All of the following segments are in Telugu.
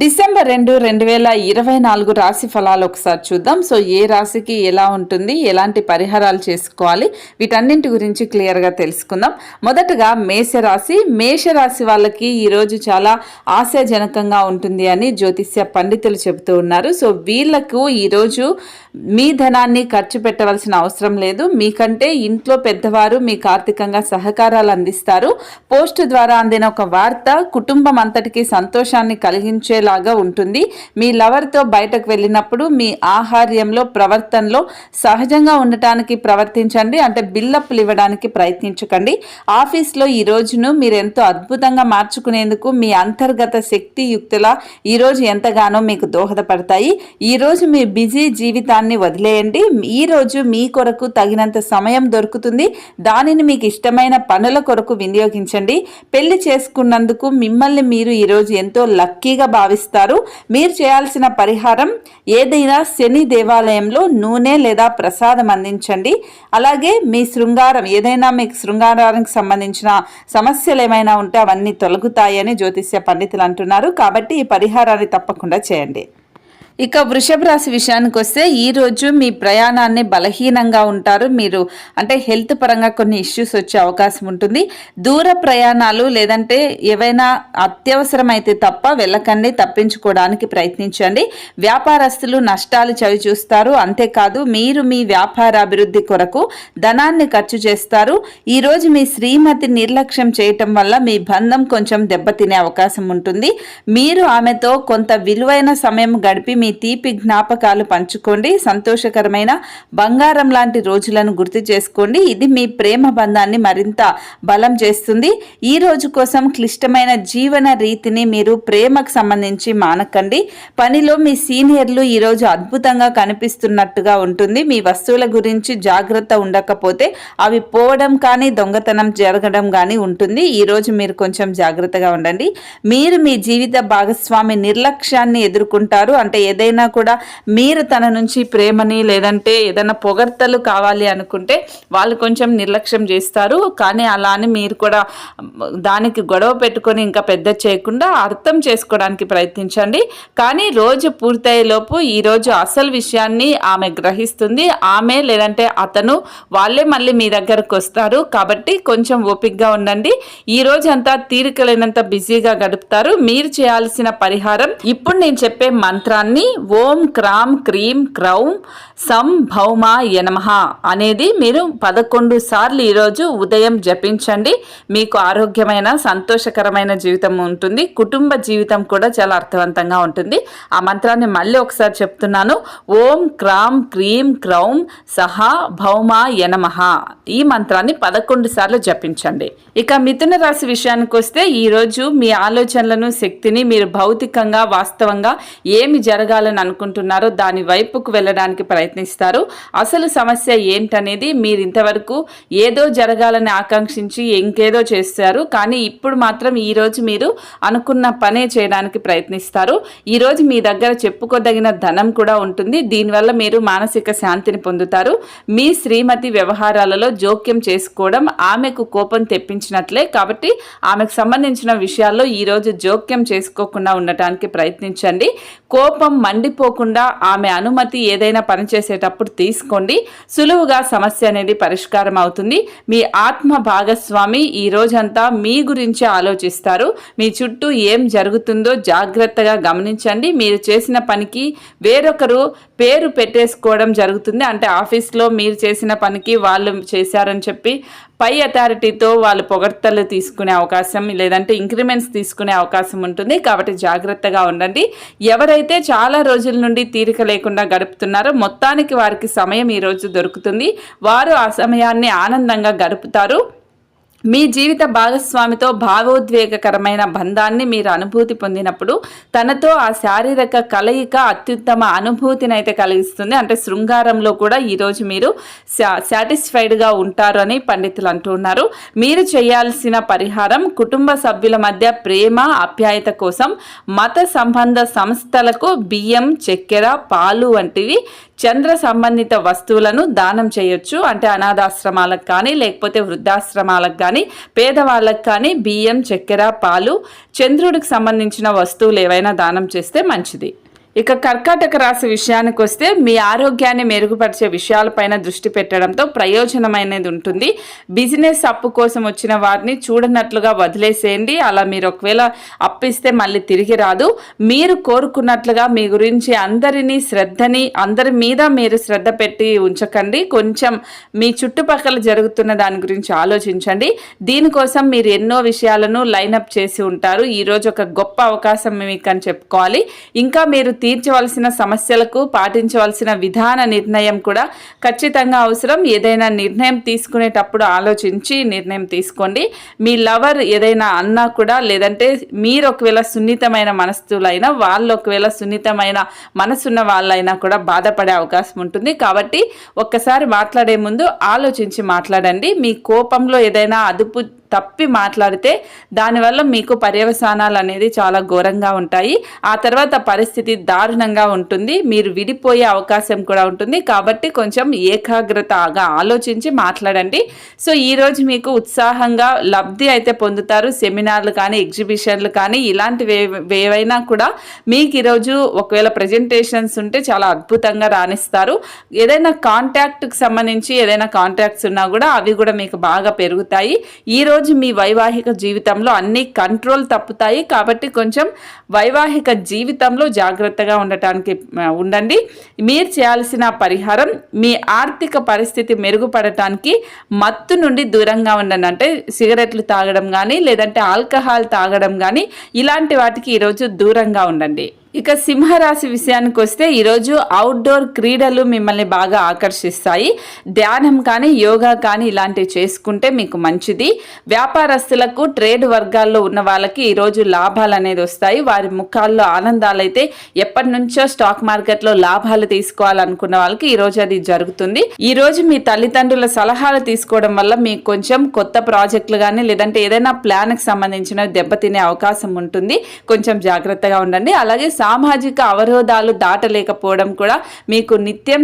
డిసెంబర్ 2, 2024 రాశి ఫలాలు ఒకసారి చూద్దాం. సో ఏ రాశికి ఎలా ఉంటుంది, ఎలాంటి పరిహారాలు చేసుకోవాలి, వీటన్నింటి గురించి క్లియర్గా తెలుసుకుందాం. మొదటగా మేషరాశి వాళ్ళకి ఈరోజు చాలా ఆశాజనకంగా ఉంటుంది అని జ్యోతిష్య పండితులు చెబుతూ ఉన్నారు. సో వీళ్లకు ఈరోజు మీ ధనాన్ని ఖర్చు పెట్టవలసిన అవసరం లేదు. మీకంటే ఇంట్లో పెద్దవారు మీకు ఆర్థికంగా సహకారాలు అందిస్తారు. పోస్ట్ ద్వారా అందిన ఒక వార్త కుటుంబం అంతటికి సంతోషాన్ని కలిగించేలాగా ఉంటుంది. మీ లవర్తో బయటకు వెళ్ళినప్పుడు మీ ఆహార్యంలో, ప్రవర్తనలో సహజంగా ఉండటానికి ప్రవర్తించండి. అంటే బిల్డప్లు ఇవ్వడానికి ప్రయత్నించకండి. ఆఫీస్లో ఈ రోజును మీరు ఎంతో అద్భుతంగా మార్చుకునేందుకు మీ అంతర్గత శక్తి యుక్తుల ఈరోజు ఎంతగానో మీకు దోహదపడతాయి. ఈరోజు మీ బిజీ జీవితాన్ని వదిలేయండి. ఈరోజు మీ కొరకు తగినంత సమయం దొరుకుతుంది. దానిని మీకు ఇష్టమైన పనుల కొరకు వినియోగించండి. పెళ్లి చేసుకున్నందుకు మిమ్మల్ని మీరు ఈరోజు ఎంతో లక్కీగా భావిస్తారు. మీరు చేయాల్సిన పరిహారం ఏదైనా శని దేవాలయంలో నూనె లేదా ప్రసాదం అందించండి. అలాగే మీ శృంగారం ఏదైనా మీకు శృంగారానికి సంబంధించిన సమస్యలు ఏమైనా ఉంటే అవన్నీ తొలగుతాయని జ్యోతిష్య పండితులు అంటున్నారు. కాబట్టి ఈ పరిహారాన్ని తప్పకుండా చేయండి. ఇక వృషభ రాశి విషయానికి వస్తే ఈరోజు మీ ప్రయాణాన్ని బలహీనంగా ఉంటారు. మీరు అంటే హెల్త్ పరంగా కొన్ని ఇష్యూస్ వచ్చే అవకాశం ఉంటుంది. దూర ప్రయాణాలు లేదంటే ఏవైనా అత్యవసరమైతే తప్ప వెళ్ళకండి, తప్పించుకోవడానికి ప్రయత్నించండి. వ్యాపారస్తులు నష్టాలు చవి చూస్తారు. అంతేకాదు మీరు మీ వ్యాపార అభివృద్ధి కొరకు ధనాన్ని ఖర్చు చేస్తారు. ఈరోజు మీ శ్రీమతి నిర్లక్ష్యం చేయటం వల్ల మీ బంధం కొంచెం దెబ్బతినే అవకాశం ఉంటుంది. మీరు ఆమెతో కొంత విలువైన సమయం గడిపి మీ తీపి జ్ఞాపకాలు పంచుకోండి. సంతోషకరమైన బంగారం లాంటి రోజులను గుర్తు చేసుకోండి. ఇది మీ ప్రేమ బంధాన్ని మరింత బలం చేస్తుంది. ఈ రోజు కోసం క్లిష్టమైన జీవన రీతిని మీరు ప్రేమకు సంబంధించి మానకండి. పనిలో మీ సీనియర్లు ఈరోజు అద్భుతంగా కనిపిస్తున్నట్టుగా ఉంటుంది. మీ వస్తువుల గురించి జాగ్రత్త ఉండకపోతే అవి పోవడం కానీ దొంగతనం జరగడం కానీ ఉంటుంది. ఈరోజు మీరు కొంచెం జాగ్రత్తగా ఉండండి. మీరు మీ జీవిత భాగస్వామి నిర్లక్ష్యాన్ని ఎదుర్కొంటారు. అంటే ఏదైనా కూడా మీరు తన నుంచి ప్రేమని లేదంటే ఏదైనా పొగడ్తలు కావాలి అనుకుంటే వాళ్ళు కొంచెం నిర్లక్ష్యం చేస్తారు. కానీ అలా అని మీరు కూడా దానికి గొడవ పెట్టుకొని ఇంకా పెద్ద చేయకుండా అర్థం చేసుకోవడానికి ప్రయత్నించండి. కానీ రోజు పూర్తయ్యేలోపు ఈరోజు అసలు విషయాన్ని ఆమె గ్రహిస్తుంది. ఆమె లేదంటే అతను వాళ్ళే మళ్ళీ మీ దగ్గరకు వస్తారు. కాబట్టి కొంచెం ఓపికగా ఉండండి. ఈ రోజు అంతా తీరికలేనంత బిజీగా గడుపుతారు. మీరు చేయాల్సిన పరిహారం ఇప్పుడు నేను చెప్పే మంత్రాన్ని ఓం క్రాం క్రీం క్రౌం సం భౌమాయ నమః అనేది మీరు 11 సార్లు ఈరోజు ఉదయం జపించండి. మీకు ఆరోగ్యమైన సంతోషకరమైన జీవితం ఉంటుంది. కుటుంబ జీవితం కూడా చాలా అర్థవంతంగా ఉంటుంది. ఆ మంత్రాన్ని మళ్ళీ ఒకసారి చెప్తున్నాను. ఓం క్రాం క్రీం క్రౌం సహా భౌమాయ నమః. ఈ మంత్రాన్ని 11 సార్లు జపించండి. ఇక మిథున రాశి విషయానికి వస్తే ఈరోజు మీ ఆలోచనలను, శక్తిని మీరు భౌతికంగా వాస్తవంగా ఏమి జరగాలని అనుకుంటున్నారో దాని వైపుకు వెళ్ళడానికి ప్రయత్నిస్తారు. అసలు సమస్య ఏంటనేది మీరు ఇంతవరకు ఏదో జరగాలని ఆకాంక్షించి ఇంకేదో చేస్తారు. కానీ ఇప్పుడు మాత్రం ఈరోజు మీరు అనుకున్న పనే చేయడానికి ప్రయత్నిస్తారు. ఈరోజు మీ దగ్గర చెప్పుకోదగిన ధనం కూడా ఉంటుంది. దీనివల్ల మీరు మానసిక శాంతిని పొందుతారు. మీ శ్రీమతి వ్యవహారాలలో జోక్యం చేసుకోవడం ఆమెకు కోపం తెప్పించినట్లే. కాబట్టి ఆమెకు సంబంధించిన విషయాల్లో ఈరోజు జోక్యం చేసుకోకుండా ఉండటానికి ప్రయత్నించండి. కోపం మండిపోకుండా ఆమె అనుమతి ఏదైనా పనిచేసేటప్పుడు తీసుకోండి. సులువుగా సమస్య అనేది పరిష్కారం అవుతుంది. మీ ఆత్మ భాగస్వామి ఈ రోజంతా మీ గురించి ఆలోచిస్తారు. మీ చుట్టూ ఏం జరుగుతుందో జాగ్రత్తగా గమనించండి. మీరు చేసిన పనికి వేరొకరు పేరు పెట్టేసుకోవడం జరుగుతుంది. అంటే ఆఫీస్లో మీరు చేసిన పనికి వాళ్ళు చేశారని చెప్పి పై అథారిటీతో వాళ్ళు పొగడ్తలు తీసుకునే అవకాశం లేదంటే ఇంక్రిమెంట్స్ తీసుకునే అవకాశం ఉంటుంది. కాబట్టి జాగ్రత్తగా ఉండండి. ఎవరైతే చాలా రోజుల నుండి తీరిక లేకుండా గడుపుతున్నారో మొత్తానికి వారికి సమయం ఈరోజు దొరుకుతుంది. వారు ఆ సమయాన్ని ఆనందంగా గడుపుతారు. మీ జీవిత భాగస్వామితో భావోద్వేగకరమైన బంధాన్ని మీరు అనుభూతి పొందినప్పుడు తనతో ఆ శారీరక కలయిక అత్యుత్తమ అనుభూతిని అయితే కలిగిస్తుంది. అంటే శృంగారంలో కూడా ఈరోజు మీరు సాటిస్ఫైడ్గా ఉంటారు అని పండితులు అంటున్నారు. మీరు చేయాల్సిన పరిహారం కుటుంబ సభ్యుల మధ్య ప్రేమ, ఆప్యాయత కోసం మత సంబంధ సంస్థలకు బియ్యం, చక్కెర, పాలు వంటివి చంద్ర సంబంధిత వస్తువులను దానం చేయొచ్చు. అంటే అనాథాశ్రమాలకు కానీ లేకపోతే వృద్ధాశ్రమాలకు కానీ పేదవాళ్ళకు కానీ బియ్యం, చక్కెర, పాలు, చంద్రుడికి సంబంధించిన వస్తువులు ఏవైనా దానం చేస్తే మంచిది. ఇక కర్కాటక రాశి విషయానికి వస్తే మీ ఆరోగ్యాన్ని మెరుగుపరిచే విషయాలపైన దృష్టి పెట్టడంతో ప్రయోజనమైనది ఉంటుంది. బిజినెస్ అప్పు కోసం వచ్చిన వారిని చూడనట్లుగా వదిలేసేయండి. అలా మీరు ఒకవేళ అప్పిస్తే మళ్ళీ తిరిగి రాదు. మీరు కోరుకున్నట్లుగా మీ గురించి అందరి మీద మీరు శ్రద్ధ పెట్టి ఉంచకండి. కొంచెం మీ చుట్టుపక్కల జరుగుతున్న దాని గురించి ఆలోచించండి. దీనికోసం మీరు ఎన్నో విషయాలను లైనప్ చేసి ఉంటారు. ఈరోజు ఒక గొప్ప అవకాశం మీకు అని చెప్పుకోవాలి. ఇంకా మీరు తీర్చవలసిన సమస్యలకు పాటించవలసిన విధాన నిర్ణయం కూడా ఖచ్చితంగా అవసరం. ఏదైనా నిర్ణయం తీసుకునేటప్పుడు ఆలోచించి నిర్ణయం తీసుకోండి. మీ లవర్ ఏదైనా అన్నా కూడా, లేదంటే మీరు ఒకవేళ సున్నితమైన మనస్తులైనా, వాళ్ళు ఒకవేళ సున్నితమైన మనసున్న వాళ్ళైనా కూడా బాధపడే అవకాశం ఉంటుంది. కాబట్టి ఒక్కసారి మాట్లాడే ముందు ఆలోచించి మాట్లాడండి. మీ కోపంలో ఏదైనా అదుపు తప్పి మాట్లాడితే దానివల్ల మీకు పర్యవసానాలు అనేది చాలా ఘోరంగా ఉంటాయి. ఆ తర్వాత పరిస్థితి దారుణంగా ఉంటుంది. మీరు విడిపోయే అవకాశం కూడా ఉంటుంది. కాబట్టి కొంచెం ఏకాగ్రతగా ఆలోచించి మాట్లాడండి. సో ఈరోజు మీకు ఉత్సాహంగా లబ్ధి అయితే పొందుతారు. సెమినార్లు కానీ ఎగ్జిబిషన్లు కానీ ఇలాంటివి ఏవైనా కూడా మీకు ఈరోజు ఒకవేళ ప్రజెంటేషన్స్ ఉంటే చాలా అద్భుతంగా రాణిస్తారు. ఏదైనా కాంటాక్ట్కి సంబంధించి ఏదైనా కాంటాక్ట్స్ ఉన్నా కూడా అవి కూడా మీకు బాగా పెరుగుతాయి. ఈరోజు మీ వైవాహిక జీవితంలో అన్ని కంట్రోల్ తప్పుతాయి. కాబట్టి కొంచెం వైవాహిక జీవితంలో జాగ్రత్తగా ఉండండి. మీరు చేయాల్సిన పరిహారం మీ ఆర్థిక పరిస్థితి మెరుగుపడటానికి మత్తు నుండి దూరంగా ఉండండి. అంటే సిగరెట్లు తాగడం కానీ లేదంటే ఆల్కహాల్ తాగడం కానీ ఇలాంటి వాటికి ఈరోజు దూరంగా ఉండండి. ఇక సింహరాశి విషయానికి వస్తే ఈరోజు అవుట్డోర్ క్రీడలు మిమ్మల్ని బాగా ఆకర్షిస్తాయి. ధ్యానం కానీ యోగా కానీ ఇలాంటివి చేసుకుంటే మీకు మంచిది. వ్యాపారస్తులకు ట్రేడ్ వర్గాల్లో ఉన్న వాళ్ళకి ఈరోజు లాభాలు అనేది వస్తాయి. వారి ముఖాల్లో ఆనందాలైతే ఎప్పటి నుంచో స్టాక్ మార్కెట్లో లాభాలు తీసుకోవాలనుకున్న వాళ్ళకి ఈరోజు అది జరుగుతుంది. ఈరోజు మీ తల్లిదండ్రుల సలహాలు తీసుకోవడం వల్ల మీకు కొంచెం కొత్త ప్రాజెక్టులు కానీ లేదంటే ఏదైనా ప్లాన్కి సంబంధించిన దెబ్బతినే అవకాశం ఉంటుంది. కొంచెం జాగ్రత్తగా ఉండండి. అలాగే సామాజిక అవరోధాలు దాటలేకపోవడం కూడా మీకు నిత్యం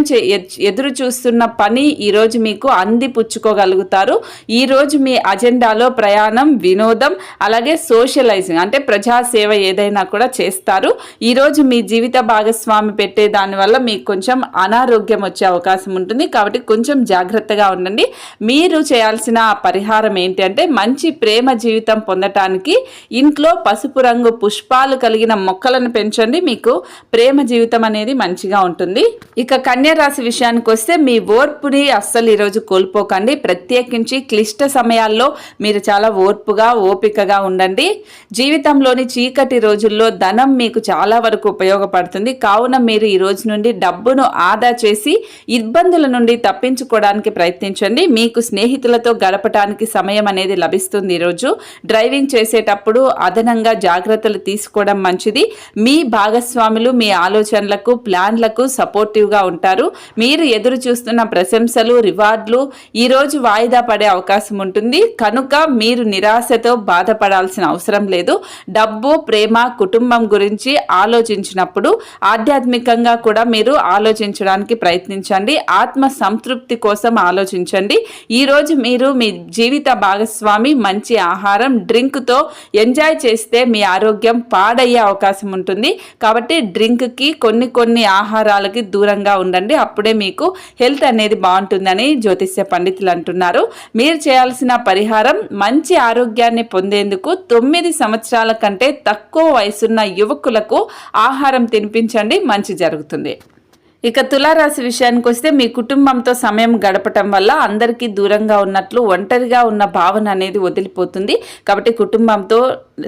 ఎదురు చూస్తున్న పని ఈరోజు మీకు అందిపుచ్చుకోగలుగుతారు. ఈరోజు మీ అజెండాలో ప్రయాణం, వినోదం, అలాగే సోషలైజింగ్ అంటే ప్రజాసేవ ఏదైనా కూడా చేస్తారు. ఈరోజు మీ జీవిత భాగస్వామి పెట్టే దానివల్ల మీకు కొంచెం అనారోగ్యం వచ్చే అవకాశం ఉంటుంది. కాబట్టి కొంచెం జాగ్రత్తగా ఉండండి. మీరు చేయాల్సిన పరిహారం ఏంటి అంటే మంచి ప్రేమ జీవితం పొందటానికి ఇంట్లో పసుపు రంగు పుష్పాలు కలిగిన మొక్కలను పెంచండి. మీకు ప్రేమ జీవితం అనేది మంచిగా ఉంటుంది. ఇక కన్యా రాశి విషయానికి వస్తే మీ ఓర్పుని అస్సలు ఈరోజు కోల్పోకండి. ప్రత్యేకించి క్లిష్ట సమయాల్లో మీరు చాలా ఓర్పుగా ఓపికగా ఉండండి. జీవితంలోని చీకటి రోజుల్లో ధనం మీకు చాలా వరకు ఉపయోగపడుతుంది. కావున మీరు ఈ రోజు నుండి డబ్బును ఆదా చేసి ఇబ్బందుల నుండి తప్పించుకోవడానికి ప్రయత్నించండి. మీకు స్నేహితులతో గడపడానికి సమయం అనేది లభిస్తుంది. ఈరోజు డ్రైవింగ్ చేసేటప్పుడు అదనంగా జాగ్రత్తలు తీసుకోవడం మంచిది. మీ భాగస్వాములు మీ ఆలోచనలకు, ప్లాన్లకు సపోర్టివ్గా ఉంటారు. మీరు ఎదురు చూస్తున్న ప్రశంసలు, రివార్డులు ఈరోజు వాయిదా పడే అవకాశం ఉంటుంది. కనుక మీరు నిరాశతో బాధపడాల్సిన అవసరం లేదు. డబ్బు, ప్రేమ, కుటుంబం గురించి ఆలోచించినప్పుడు ఆధ్యాత్మికంగా కూడా మీరు ఆలోచించడానికి ప్రయత్నించండి. ఆత్మ సంతృప్తి కోసం ఆలోచించండి. ఈరోజు మీరు మీ జీవిత భాగస్వామి మంచి ఆహారం, డ్రింక్తో ఎంజాయ్ చేస్తే మీ ఆరోగ్యం పాడయ్యే అవకాశం ఉంటుంది. కాబట్టి డ్రింక్కి కొన్ని ఆహారాలకి దూరంగా ఉండండి. అప్పుడే మీకు హెల్త్ అనేది బాగుంటుందని జ్యోతిష్య పండితులు అంటున్నారు. మీరు చేయాల్సిన పరిహారం మంచి ఆరోగ్యాన్ని పొందేందుకు 9 సంవత్సరాల కంటే తక్కువ వయసున్న యువకులకు ఆహారం తినిపించండి. మంచి జరుగుతుంది. ఇక తులారాశి విషయానికి వస్తే మీ కుటుంబంతో సమయం గడపటం వల్ల అందరికీ దూరంగా ఉన్నట్లు, ఒంటరిగా ఉన్న భావన అనేది వదిలిపోతుంది. కాబట్టి కుటుంబంతో,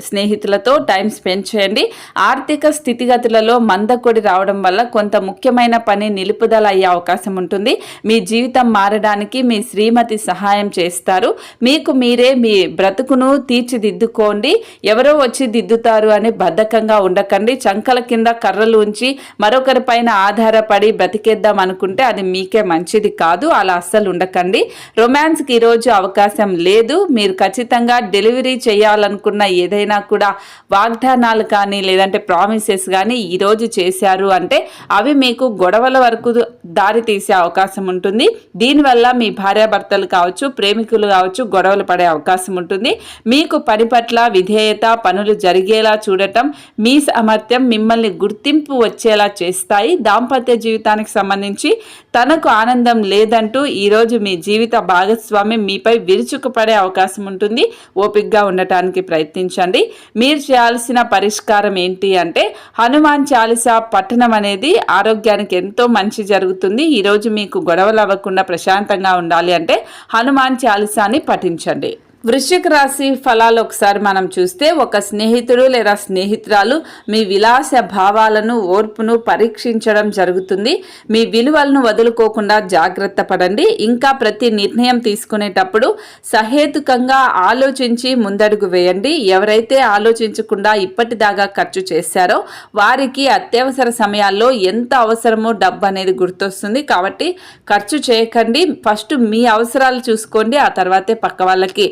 స్నేహితులతో టైం స్పెండ్ చేయండి. ఆర్థిక స్థితిగతులలో మందకొడి రావడం వల్ల కొంత ముఖ్యమైన పని నిలుపుదల అయ్యే అవకాశం ఉంటుంది. మీ జీవితం మారడానికి మీ శ్రీమతి సహాయం చేస్తారు. మీకు మీరే మీ బ్రతుకును తీర్చిదిద్దుకోండి. ఎవరో వచ్చి దిద్దుతారు అని బద్ధకంగా ఉండకండి. చంకల కింద కర్రలు ఉంచి మరొకరి పైన ఆధారపడి పడి బ్రతికేద్దాం అనుకుంటే అది మీకే మంచిది కాదు. అలా అస్సలు ఉండకండి. రొమాన్స్కి ఈరోజు అవకాశం లేదు. మీరు ఖచ్చితంగా డెలివరీ చేయాలనుకున్న ఏదైనా కూడా వాగ్దానాలు కానీ లేదంటే ప్రామిసెస్ కానీ ఈరోజు చేశారు అంటే అవి మీకు గొడవల వరకు దారి తీసే అవకాశం ఉంటుంది. దీనివల్ల మీ భార్యాభర్తలు కావచ్చు, ప్రేమికులు కావచ్చు, గొడవలు పడే అవకాశం ఉంటుంది. మీకు పని పట్ల విధేయత, పనులు జరిగేలా చూడటం, మీ సామర్థ్యం మిమ్మల్ని గుర్తింపు వచ్చేలా చేస్తాయి. దాంపత్య జీవితానికి సంబంధించి తనకు ఆనందం లేదంటూ ఈరోజు మీ జీవిత భాగస్వామి మీపై విరుచుకుపడే అవకాశం ఉంటుంది. ఓపికగా ఉండటానికి ప్రయత్నించండి. మీరు చేయాల్సిన పరిష్కారం ఏంటి అంటే హనుమాన్ చాలీసా పఠనం అనేది ఆరోగ్యానికి ఎంతో మంచి జరుగుతుంది. ఈరోజు మీకు గొడవలు అవ్వకుండా ప్రశాంతంగా ఉండాలి అంటే హనుమాన్ చాలీసాని పఠించండి. వృశ్చిక రాశి ఫలాలు ఒకసారి మనం చూస్తే, ఒక స్నేహితుడు లేదా స్నేహితురాలు మీ విలాస భావాలను, ఓర్పును పరీక్షించడం జరుగుతుంది. మీ విలువలను వదులుకోకుండా జాగ్రత్త పడండి. ఇంకా ప్రతి నిర్ణయం తీసుకునేటప్పుడు సహేతుకంగా ఆలోచించి ముందడుగు వేయండి. ఎవరైతే ఆలోచించకుండా ఇప్పటిదాకా ఖర్చు చేశారో వారికి అత్యవసర సమయాల్లో ఎంత అవసరమో డబ్బు అనేది గుర్తొస్తుంది. కాబట్టి ఖర్చు చేయకండి. ఫస్ట్ మీ అవసరాలు చూసుకోండి, ఆ తర్వాతే పక్క వాళ్ళకి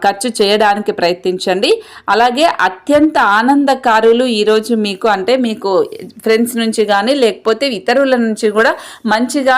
ఖర్చు చేయడానికి ప్రయత్నించండి. అలాగే అత్యంత ఆనందకారులు ఈరోజు మీకు అంటే మీకు ఫ్రెండ్స్ నుంచి కానీ లేకపోతే ఇతరుల నుంచి కూడా మంచిగా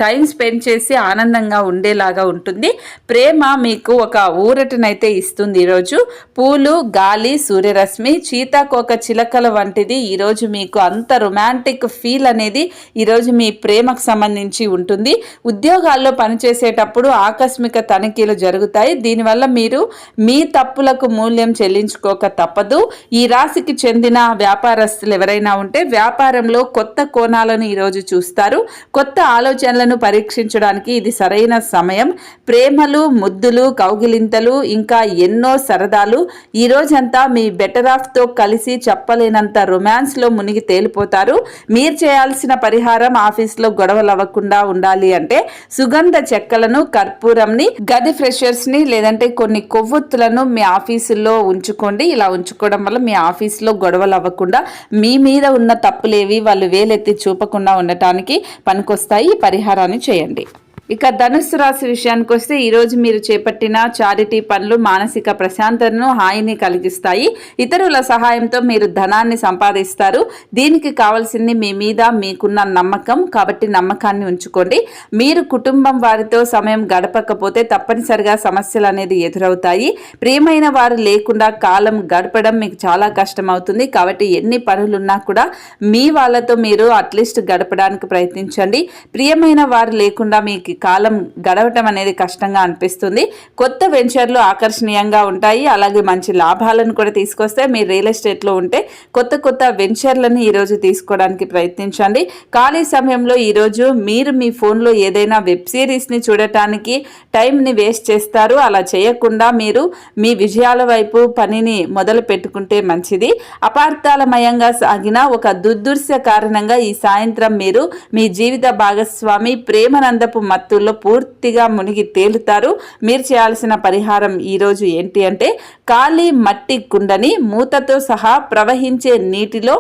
టైం స్పెండ్ చేసి ఆనందంగా ఉండేలాగా ఉంటుంది. ప్రేమ మీకు ఒక ఊరటనైతే ఇస్తుంది. ఈరోజు పూలు, గాలి, సూర్యరశ్మి, చీతాకోక చిలకల వంటిది ఈరోజు మీకు అంత రొమాంటిక్ ఫీల్ అనేది ఈరోజు మీ ప్రేమకు సంబంధించి ఉంటుంది. ఉద్యోగాల్లో పనిచేసేటప్పుడు ఆకస్మిక తనిఖీలు జరుగుతాయి. దీనివల్ల మీరు మీ తప్పులకు మూల్యం చెల్లించుకోక తప్పదు. ఈ రాశికి చెందిన వ్యాపారస్తులు ఎవరైనా ఉంటే వ్యాపారంలో కొత్త కోణాలను ఈరోజు చూస్తారు. కొత్త ఆలోచనలను పరీక్షించడానికి ఇది సరైన సమయం. ప్రేమలు, ముద్దులు, కౌగిలింతలు, ఇంకా ఎన్నో సరదాలు. ఈ రోజంతా మీ బెటర్ ఆఫ్తో కలిసి చెప్పలేనంత రొమాన్స్లో మునిగి తేలిపోతారు. మీరు చేయాల్సిన పరిహారం ఆఫీస్లో గొడవలు అవ్వకుండా ఉండాలి అంటే సుగంధ చెక్కలను, కర్పూరంని, గది ఫ్రెషర్స్ని లేదంటే కొన్ని కొవ్వొత్తులను మీ ఆఫీసుల్లో ఉంచుకోండి. ఇలా ఉంచుకోవడం వల్ల మీ ఆఫీసులో గొడవలు అవ్వకుండా మీ మీద ఉన్న తప్పులేవి వాళ్ళు వేలెత్తి చూపకుండా ఉండటానికి పనికొస్తాయి. ఈ పరిహారాన్ని చేయండి. ఇక ధనుస్సు రాశి విషయానికి వస్తే ఈరోజు మీరు చేపట్టిన చారిటీ పనులు మానసిక ప్రశాంతతను, హాయిని కలిగిస్తాయి. ఇతరుల సహాయంతో మీరు ధనాన్ని సంపాదిస్తారు. దీనికి కావాల్సింది మీ మీద మీకున్న నమ్మకం. కాబట్టి నమ్మకాన్ని ఉంచుకోండి. మీరు కుటుంబం వారితో సమయం గడపకపోతే తప్పనిసరిగా సమస్యలు అనేది ఎదురవుతాయి. ప్రియమైన వారు లేకుండా కాలం గడపడం మీకు చాలా కష్టం అవుతుంది. కాబట్టి ఎన్ని పనులున్నా కూడా మీ వాళ్ళతో మీరు అట్లీస్ట్ గడపడానికి ప్రయత్నించండి. ప్రియమైన వారు లేకుండా మీకు కాలం గడవటం అనేది కష్టంగా అనిపిస్తుంది. కొత్త వెంచర్లు ఆకర్షణీయంగా ఉంటాయి. అలాగే మంచి లాభాలను కూడా తీసుకొస్తే మీరు రియల్ ఎస్టేట్లో ఉంటే కొత్త కొత్త వెంచర్లను ఈరోజు తీసుకోవడానికి ప్రయత్నించండి. ఖాళీ సమయంలో ఈరోజు మీరు మీ ఫోన్లో ఏదైనా వెబ్ సిరీస్ని చూడటానికి టైంని వేస్ట్ చేస్తారు. అలా చేయకుండా మీరు మీ విజయాల వైపు పనిని మొదలు పెట్టుకుంటే మంచిది. అపార్థాలమయంగా సాగిన ఒక దుర్దృశ్య కారణంగా ఈ సాయంత్రం మీరు మీ జీవిత భాగస్వామి ప్రేమనందపు మత్తుల్లో పూర్తిగా మునిగి తేలుతారు. మీరు చేయాల్సిన పరిహారం ఈరోజు ఏంటి అంటే ఖాళీ మట్టి కుండని మూతతో సహా ప్రవహించే నీటిలో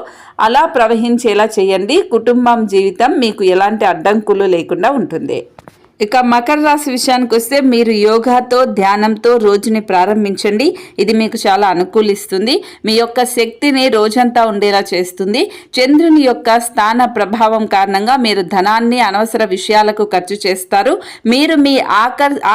అలా ప్రవహించేలా చేయండి. కుటుంబం జీవితం మీకు ఎలాంటి అడ్డంకులు లేకుండా ఉంటుంది. ఇక మకర రాశి విషయానికి వస్తే మీరు యోగాతో, ధ్యానంతో రోజుని ప్రారంభించండి. ఇది మీకు చాలా అనుకూలిస్తుంది. మీ యొక్క శక్తిని రోజంతా ఉండేలా చేస్తుంది. చంద్రుని యొక్క స్థాన ప్రభావం కారణంగా మీరు ధనాన్ని అనవసర విషయాలకు ఖర్చు చేస్తారు. మీరు మీ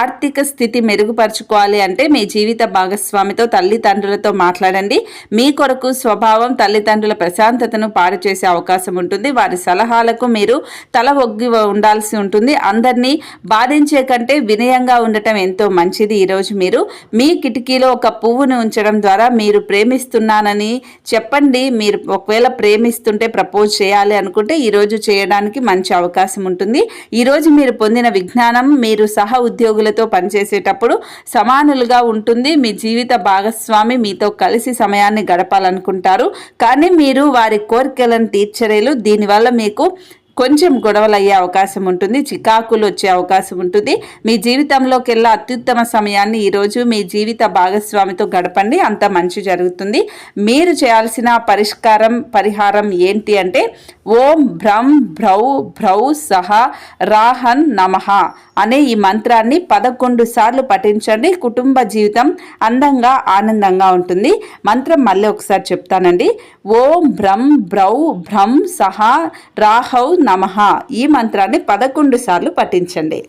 ఆర్థిక స్థితి మెరుగుపరుచుకోవాలి అంటే మీ జీవిత భాగస్వామితో, తల్లిదండ్రులతో మాట్లాడండి. మీ కొరకు స్వభావం తల్లిదండ్రుల ప్రశాంతతను పాడు చేసే అవకాశం ఉంటుంది. వారి సలహాలకు మీరు తల ఒగ్గి ఉండాల్సి ఉంటుంది. అందరినీ బాధించే కంటే వినయంగా ఉండటం ఎంతో మంచిది. ఈరోజు మీరు మీ కిటికీలో ఒక పువ్వును ఉంచడం ద్వారా మీరు ప్రేమిస్తున్నానని చెప్పండి. మీరు ఒకవేళ ప్రేమిస్తుంటే ప్రపోజ్ చేయాలి అనుకుంటే ఈరోజు చేయడానికి మంచి అవకాశం ఉంటుంది. ఈరోజు మీరు పొందిన విజ్ఞానం మీరు సహ ఉద్యోగులతో పనిచేసేటప్పుడు సమానులుగా ఉంటుంది. మీ జీవిత భాగస్వామి మీతో కలిసి సమయాన్ని గడపాలనుకుంటారు, కానీ మీరు వారి కోరికలను తీర్చలేరు. దీనివల్ల మీకు కొంచెం గొడవలు అయ్యే అవకాశం ఉంటుంది, చికాకులు వచ్చే అవకాశం ఉంటుంది. మీ జీవితంలోకి వెళ్ళే అత్యుత్తమ సమయాన్ని ఈరోజు మీ జీవిత భాగస్వామితో గడపండి, అంత మంచి జరుగుతుంది. మీరు చేయాల్సిన పరిహారం ఏంటి అంటే ఓం భ్రం భ్రౌ భ్రౌ సహ రాహన్ నమః అనే ఈ మంత్రాన్ని 11 సార్లు పఠించండి. కుటుంబ జీవితం అందంగా ఆనందంగా ఉంటుంది. మంత్రం మళ్ళీ ఒకసారి చెప్తానండి. ఓం భ్రం భ్రౌ భ్రం సహ రాహౌ నమః ఈ మంత్రాన్ని 11 సార్లు పఠించండి.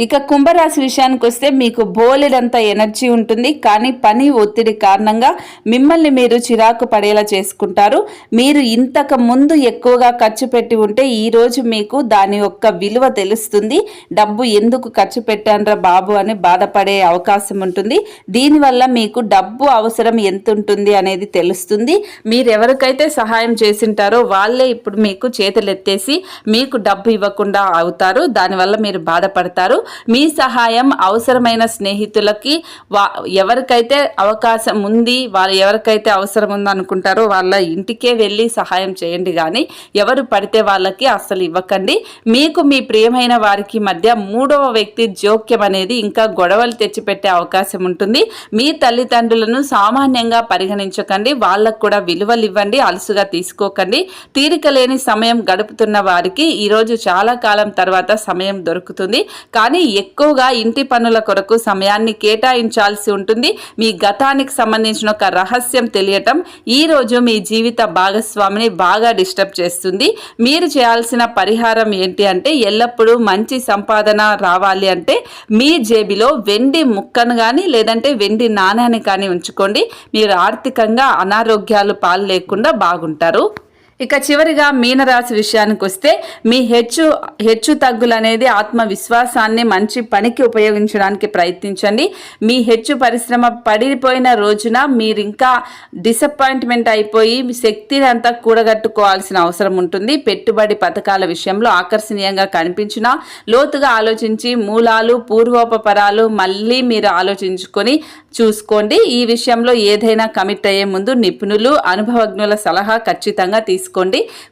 ఇక కుంభరాశి విషయానికి వస్తే మీకు బోలెడంత ఎనర్జీ ఉంటుంది, కానీ పని ఒత్తిడి కారణంగా మిమ్మల్ని మీరు చిరాకు పడేలా చేసుకుంటారు. మీరు ఇంతకు ముందు ఎక్కువగా ఖర్చు పెట్టి ఉంటే ఈరోజు మీకు దాని యొక్క విలువ తెలుస్తుంది. డబ్బు ఎందుకు ఖర్చు పెట్టానరా బాబు అని బాధపడే అవకాశం ఉంటుంది. దీనివల్ల మీకు డబ్బు అవసరం ఎంత ఉంటుంది అనేది తెలుస్తుంది. మీరు ఎవరికైతే సహాయం చేసింటారో వాళ్ళే ఇప్పుడు మీకు చేతులెత్తేసి మీకు డబ్బు ఇవ్వకుండా అవుతారు. దానివల్ల మీరు బాధపడతారు. మీ సహాయం అవసరమైన స్నేహితులకి ఎవరికైతే అవకాశం ఉంది, వాళ్ళు ఎవరికైతే అవసరం ఉందో అనుకుంటారో వాళ్ళ ఇంటికే వెళ్ళి సహాయం చేయండి, కానీ ఎవరు పడితే వాళ్ళకి అస్సలు ఇవ్వకండి. మీకు మీ ప్రియమైన వారికి మధ్య మూడవ వ్యక్తి జోక్యం అనేది ఇంకా గొడవలు తెచ్చిపెట్టే అవకాశం ఉంటుంది. మీ తల్లిదండ్రులను సామాన్యంగా పరిగణించకండి, వాళ్ళకు కూడా విలువలు ఇవ్వండి, అలసుగా తీసుకోకండి. తీరిక లేని సమయం గడుపుతున్న వారికి ఈరోజు చాలా కాలం తర్వాత సమయం దొరుకుతుంది, కానీ ఎక్కువగా ఇంటి పనుల కొరకు సమయాన్ని కేటాయించాల్సి ఉంటుంది. మీ గతానికి సంబంధించిన ఒక రహస్యం తెలియటం ఈ రోజు మీ జీవిత భాగస్వామిని బాగా డిస్టర్బ్ చేస్తుంది. మీరు చేయాల్సిన పరిహారం ఏంటి అంటే ఎల్లప్పుడూ మంచి సంపాదన రావాలి అంటే మీ జేబులో వెండి ముక్కను కానీ లేదంటే వెండి నాణాన్ని కానీ ఉంచుకోండి. మీరు ఆర్థికంగా అనారోగ్యాలు పాలు లేకుండా బాగుంటారు. ఇక చివరిగా మీనరాశి విషయానికి వస్తే మీ హెచ్చు తగ్గులు అనేది ఆత్మవిశ్వాసాన్ని మంచి పనికి ఉపయోగించడానికి ప్రయత్నించండి. మీ పరిశ్రమ పడిపోయిన రోజున మీరు ఇంకా డిసప్పాయింట్మెంట్ అయిపోయి మీ శక్తిని అంతా కూడగట్టుకోవాల్సిన అవసరం ఉంటుంది. పెట్టుబడి పథకాల విషయంలో ఆకర్షణీయంగా కనిపించినా లోతుగా ఆలోచించి మూలాలు పూర్వోపరాలు మళ్ళీ మీరు ఆలోచించుకొని చూసుకోండి. ఈ విషయంలో ఏదైనా కమిట్ అయ్యే ముందు నిపుణులు అనుభవజ్ఞుల సలహా ఖచ్చితంగా తీసుకోండి.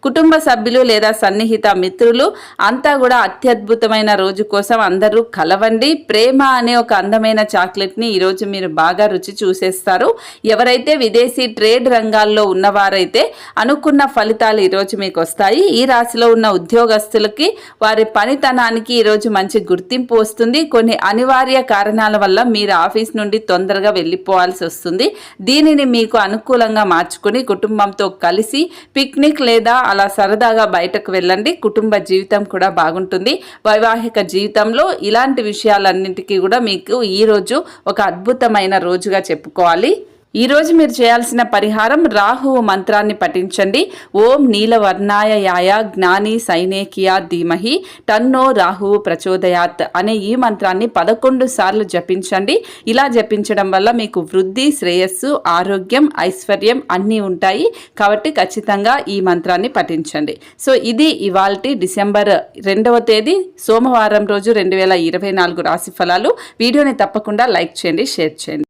కుటుంబ సభ్యులు లేదా సన్నిహిత మిత్రులు అంతా కూడా అత్యద్భుతమైన రోజు కోసం అందరూ కలవండి. ప్రేమ అనే ఒక అందమైన చాక్లెట్ని ఈరోజు మీరు బాగా రుచి చూసేస్తారు. ఎవరైతే విదేశీ ట్రేడ్ రంగాల్లో ఉన్నవారైతే అనుకున్న ఫలితాలు ఈరోజు మీకు వస్తాయి. ఈ రాశిలో ఉన్న ఉద్యోగస్తులకి వారి పనితనానికి ఈరోజు మంచి గుర్తింపు వస్తుంది. కొన్ని అనివార్య కారణాల వల్ల మీరు ఆఫీస్ నుండి తొందరగా వెళ్ళిపోవాల్సి వస్తుంది. దీనిని మీకు అనుకూలంగా మార్చుకుని కుటుంబంతో కలిసి పిక్నిక్ లేదా అలా సరదాగా బయటకు వెళ్ళండి. కుటుంబ జీవితం కూడా బాగుంటుంది. వైవాహిక జీవితంలో ఇలాంటి విషయాలన్నింటికీ కూడా మీకు ఈరోజు ఒక అద్భుతమైన రోజుగా చెప్పుకోవాలి. ఈరోజు మీరు చేయాల్సిన పరిహారం రాహువు మంత్రాన్ని పఠించండి. ఓం నీలవర్ణాయ యాయ జ్ఞాని సైనేకియా ధీమహి తన్నో రాహువు ప్రచోదయాత్ అనే ఈ మంత్రాన్ని 11 సార్లు జపించండి. ఇలా జపించడం వల్ల మీకు వృద్ధి, శ్రేయస్సు, ఆరోగ్యం, ఐశ్వర్యం అన్నీ ఉంటాయి. కాబట్టి ఖచ్చితంగా ఈ మంత్రాన్ని పఠించండి. సో ఇది ఇవాల్టి డిసెంబర్ 2వ తేదీ సోమవారం రోజు 2024 రాశి ఫలాలు. వీడియోని తప్పకుండా లైక్ చేయండి, షేర్ చేయండి.